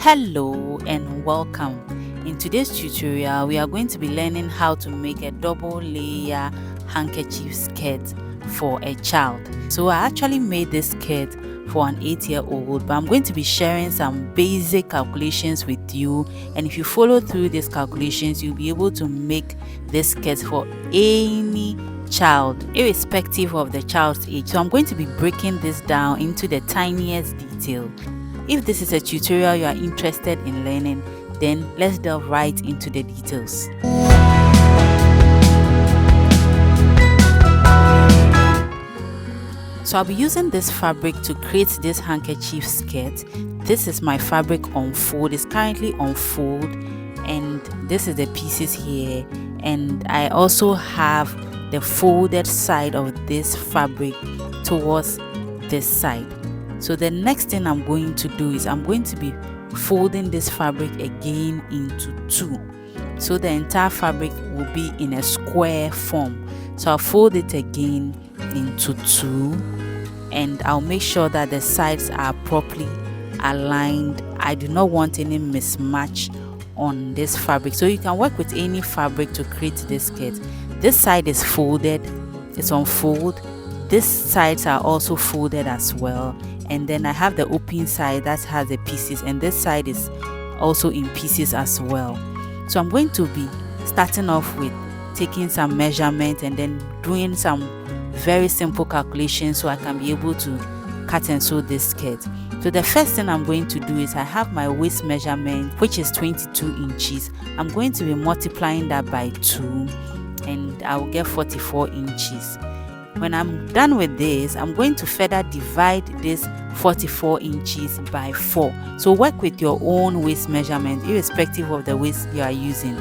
Hello and welcome. In today's tutorial, we are going to be learning how to make a double layer handkerchief skirt for a child. So I actually made this skirt for an 8-year-old, but I'm going to be sharing some basic calculations with you, and if you follow through these calculations, you'll be able to make this skirt for any child, irrespective of the child's age. So I'm going to be breaking this down into the tiniest detail. If this is a tutorial you are interested in learning, then let's delve right into the details. So I'll be using this fabric to create this handkerchief skirt. This is my fabric on fold. It's currently on fold, and this is the pieces here, and I also have the folded side of this fabric towards this side. So the next thing I'm going to do is I'm going to be folding this fabric again into two, so the entire fabric will be in a square form. So I'll fold it again into two, and I'll make sure that the sides are properly aligned. I do not want any mismatch on this fabric, so you can work with any fabric to create this skirt. This side is folded, it's on fold. These sides are also folded as well, and then I have the open side that has the pieces, and this side is also in pieces as well. So I'm going to be starting off with taking some measurement and then doing some very simple calculations so I can be able to cut and sew this skirt. So the first thing I'm going to do is I have my waist measurement, which is 22 inches. I'm going to be multiplying that by 2, and I will get 44 inches. When I'm done with this, I'm going to further divide this 44 inches by 4. So work with your own waist measurement, irrespective of the waist you are using.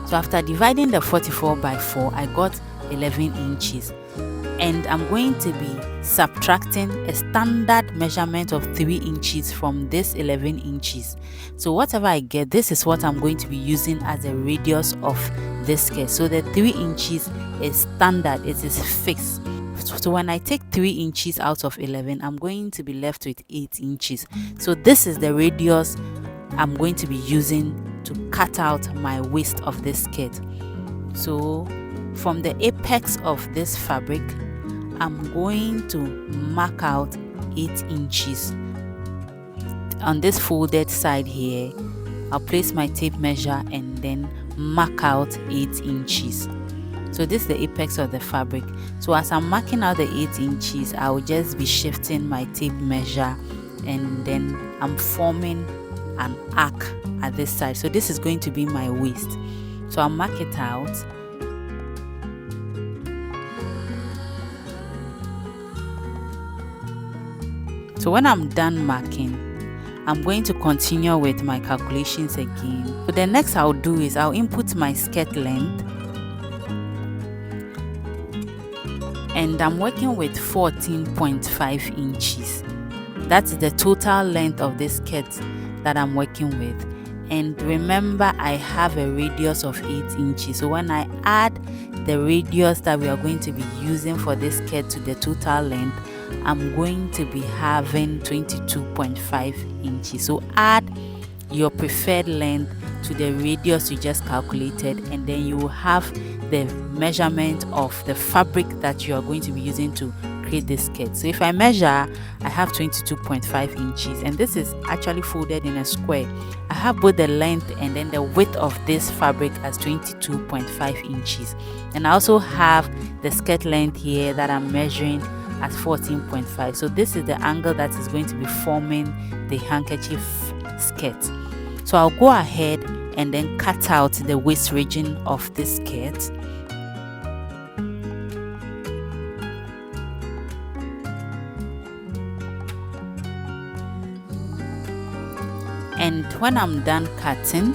So after dividing the 44 by 4, I got 11 inches. And I'm going to be subtracting a standard measurement of 3 inches from this 11 inches. So whatever I get, this is what I'm going to be using as a radius of this skirt. So the 3 inches is standard, it is fixed. So when I take 3 inches out of 11, I'm going to be left with 8 inches. So this is the radius I'm going to be using to cut out my waist of this skirt. So from the apex of this fabric, I'm going to mark out 8 inches. On this folded side here, I'll place my tape measure and then mark out 8 inches. So this is the apex of the fabric. So as I'm marking out the 8 inches, I will just be shifting my tape measure, and then I'm forming an arc at this side. So this is going to be my waist. So I'll mark it out. So when I'm done marking, I'm going to continue with my calculations again. So the next I'll do is I'll input my skirt length, and I'm working with 14.5 inches. That's the total length of this skirt that I'm working with. And remember, I have a radius of 8 inches. So when I add the radius that we are going to be using for this skirt to the total length, I'm going to be having 22.5 inches. So add your preferred length to the radius you just calculated, and then you will have the measurement of the fabric that you are going to be using to create this skirt. So if I measure, I have 22.5 inches, and this is actually folded in a square. I have both the length and then the width of this fabric as 22.5 inches, and I also have the skirt length here that I'm measuring at 14.5. So this is the angle that is going to be forming the handkerchief skirt. So I'll go ahead and then cut out the waist region of this skirt. And when I'm done cutting,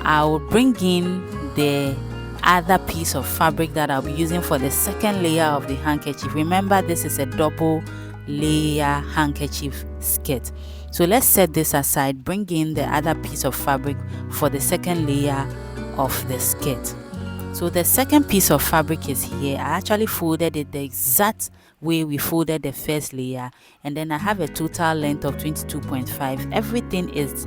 I'll bring in the other piece of fabric that I'll be using for the second layer of the handkerchief. Remember, this is a double layer handkerchief skirt. So let's set this aside, bring in the other piece of fabric for the second layer of the skirt. So the second piece of fabric is here. I actually folded it the exact way we folded the first layer, and then I have a total length of 22.5. Everything is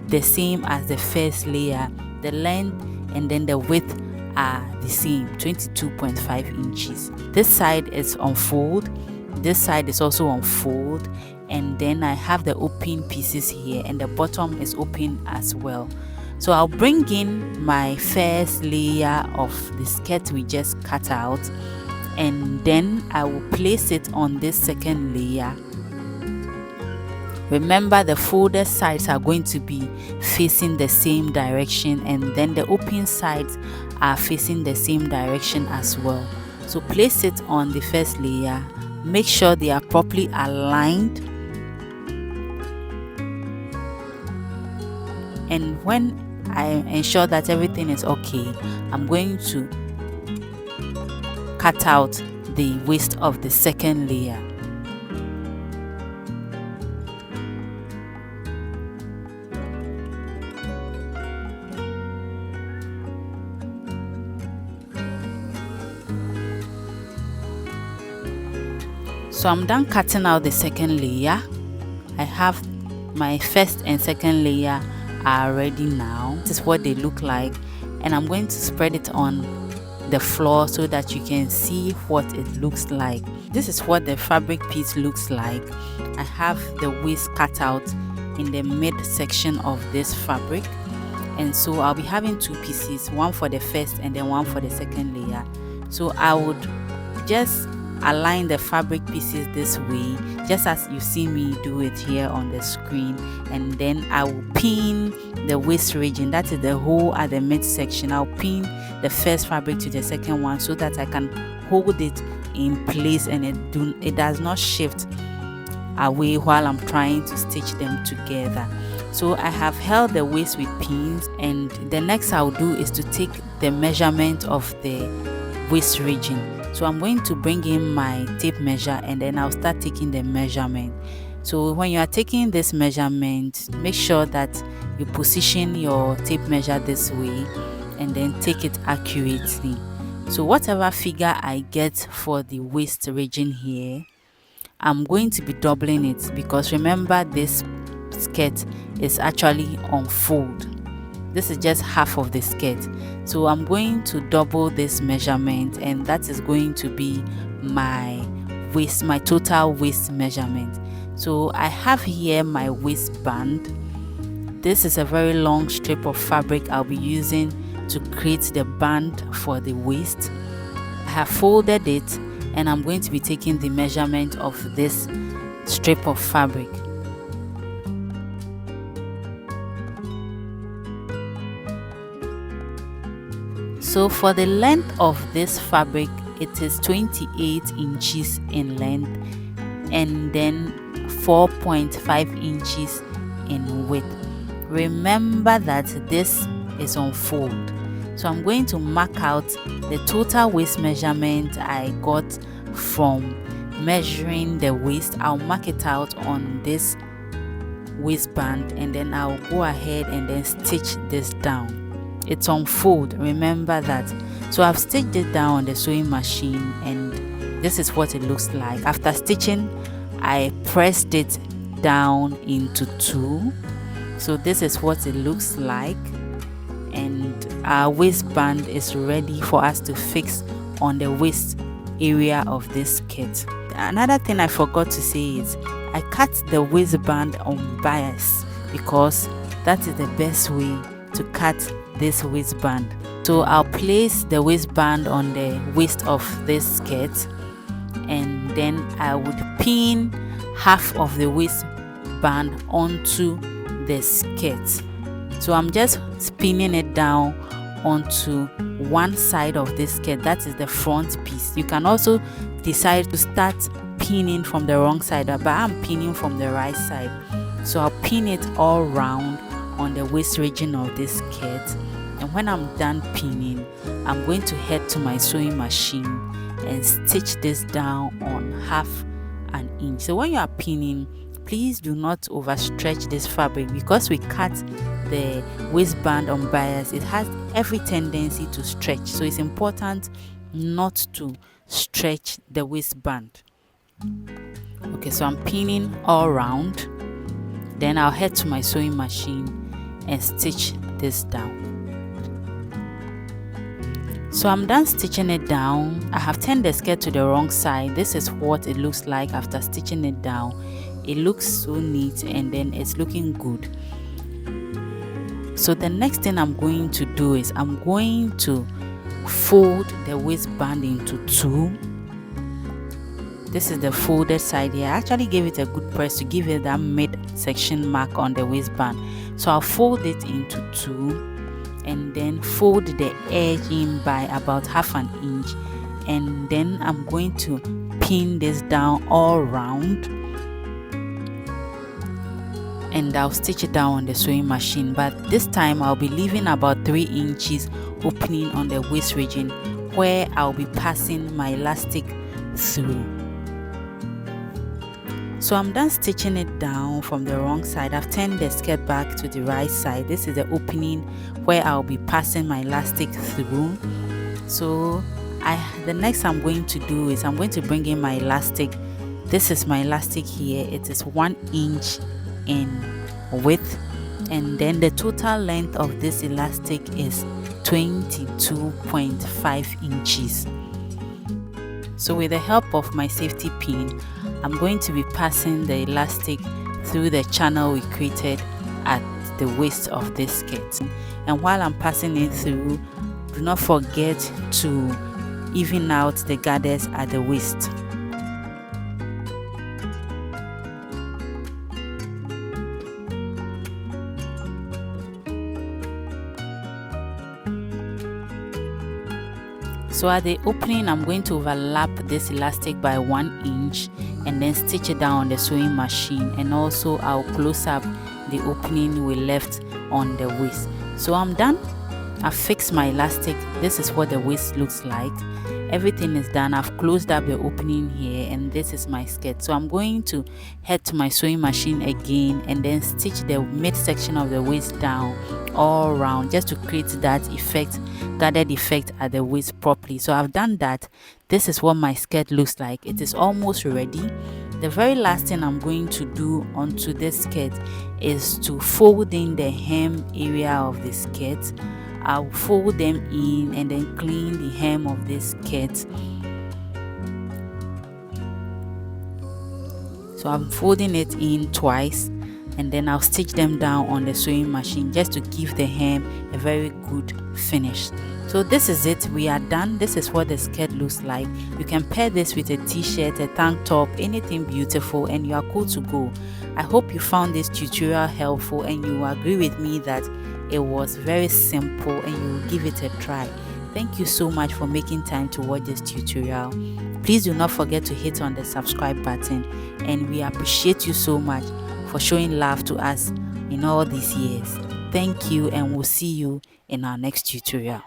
the same as the first layer. The length and then the width are the same, 22.5 inches. This side is on fold, this side is also on fold, and then I have the open pieces here, and the bottom is open as well. So I'll bring in my first layer of the skirt we just cut out, and then I will place it on this second layer. Remember, the folded sides are going to be facing the same direction, and then the open sides are facing the same direction as well. So place it on the first layer, make sure they are properly aligned, and when I ensure that everything is okay, I'm going to cut out the waist of the second layer. So I'm done cutting out the second layer. I have my first and second layer are ready now. This is what they look like, and I'm going to spread it on the floor so that you can see what it looks like. This is what the fabric piece looks like. I have the waist cut out in the mid section of this fabric, and so I'll be having two pieces, one for the first and then one for the second layer. So I would just align the fabric pieces this way, just as you see me do it here on the screen, and then I will pin the waist region, that is the hole at the midsection. I'll pin the first fabric to the second one so that I can hold it in place and it does not shift away while I'm trying to stitch them together. So I have held the waist with pins, and the next I'll do is to take the measurement of the waist region. So I'm going to bring in my tape measure, and then I'll start taking the measurement. So when you are taking this measurement, make sure that you position your tape measure this way and then take it accurately. So whatever figure I get for the waist region here, I'm going to be doubling it, because remember, this skirt is actually on fold. This is just half of the skirt, so I'm going to double this measurement, and that is going to be my waist, my total waist measurement. So I have here my waistband. This is a very long strip of fabric I'll be using to create the band for the waist. I have folded it, and I'm going to be taking the measurement of this strip of fabric. So for the length of this fabric, it is 28 inches in length and then 4.5 inches in width. Remember that this is on fold. So I'm going to mark out the total waist measurement I got from measuring the waist. I'll mark it out on this waistband, and then I'll go ahead and then stitch this down. It's on fold, remember that. So I've stitched it down on the sewing machine, and this is what it looks like. After stitching, I pressed it down into two. So this is what it looks like, and our waistband is ready for us to fix on the waist area of this skirt. Another thing I forgot to say is I cut the waistband on bias, because that is the best way to cut this waistband. So I'll place the waistband on the waist of this skirt, and then I would pin half of the waistband onto the skirt. So I'm just pinning it down onto one side of this skirt, that is the front piece. You can also decide to start pinning from the wrong side, but I'm pinning from the right side. So I'll pin it all round on the waist region of this skirt, and when I'm done pinning, I'm going to head to my sewing machine and stitch this down on half an inch. So when you are pinning, please do not overstretch this fabric, because we cut the waistband on bias. It has every tendency to stretch. So it's important not to stretch the waistband. Okay, so I'm pinning all around. Then I'll head to my sewing machine and stitch this down. So I'm done stitching it down. I have turned the skirt to the wrong side. This is what it looks like after stitching it down. It looks so neat and then it's looking good. So the next thing I'm going to do is I'm going to fold the waistband into two. This is the folded side here. I actually gave it a good press to give it that mid-section mark on the waistband. So I'll fold it into two and then fold the edge in by about ½ inch, and then I'm going to pin this down all around and I'll stitch it down on the sewing machine. But this time I'll be leaving about 3 inches opening on the waist region where I'll be passing my elastic through. So I'm done stitching it down from the wrong side. I've turned the skirt back to the right side. This is the opening where I'll be passing my elastic through. So the next I'm going to do is I'm going to bring in my elastic. This is my elastic here. It is 1 inch in width, and then the total length of this elastic is 22.5 inches. So with the help of my safety pin, I'm going to be passing the elastic through the channel we created at the waist of this skirt. And while I'm passing it through, do not forget to even out the gathers at the waist. So at the opening, I'm going to overlap this elastic by 1 inch and then stitch it down on the sewing machine, and also I'll close up the opening we left on the waist. So I'm done. I've fixed my elastic. This is what the waist looks like. Everything is done. I've closed up the opening here, and this is my skirt. So I'm going to head to my sewing machine again and then stitch the midsection of the waist down all around, just to create that effect, gathered effect at the waist properly. So I've done that. This is what my skirt looks like. It is almost ready. The very last thing I'm going to do onto this skirt is to fold in the hem area of the skirt. I'll fold them in and then clean the hem of this skirt. So I'm folding it in twice, and then I'll stitch them down on the sewing machine just to give the hem a very good finish. So this is it. We are done. This is what the skirt looks like. You can pair this with a t-shirt, a tank top, anything beautiful, and you are cool to go. I hope you found this tutorial helpful and you agree with me that it was very simple and you will give it a try. Thank you so much for making time to watch this tutorial. Please do not forget to hit on the subscribe button, and we appreciate you so much for showing love to us in all these years. Thank you, and we'll see you in our next tutorial.